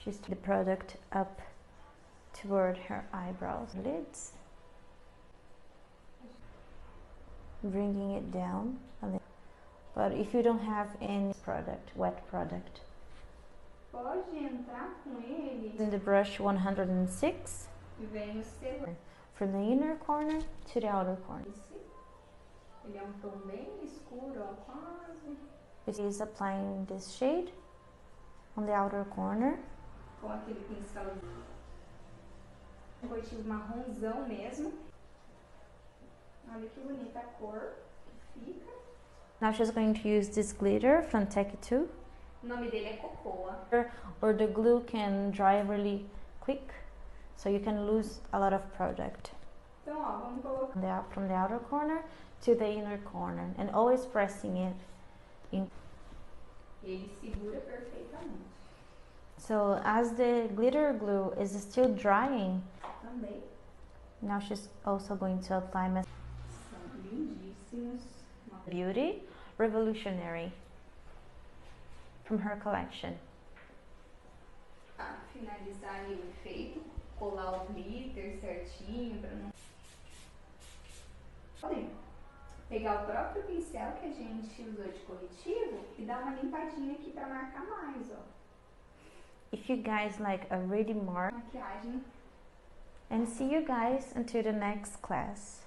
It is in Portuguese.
She's the product up toward her eyebrows, lids, bringing it down a little. But if you don't have any product, wet product, pode entrar com ele. In the brush 106, Vem o seu. from the inner corner to the outer corner. Ele é um tom bem escuro, ó, quase. She's applying this shade on the outer corner. Com aquele pincel corretivo marronzão mesmo. Olha que bonita a cor que fica. Now she's going to use this glitter from Take 2. O nome dele é Cocoa. Or the glue can dry really quick, so you can lose a lot of product. Então, ó, vamos colocar From the outer corner to the inner corner, and always pressing it in. ele segura perfeitamente. So as the glitter glue is still drying, Também now she's also going to apply são lindíssimos. Beauty Revolutionary from her collection. Pra finalizar ali o efeito, colar o glitter certinho para não. Podem pegar o próprio pincel que a gente usou de corretivo e dar uma limpadinha aqui para marcar mais, ó. If you guys like a ready mark, Maquiagem. and see you guys until the next class.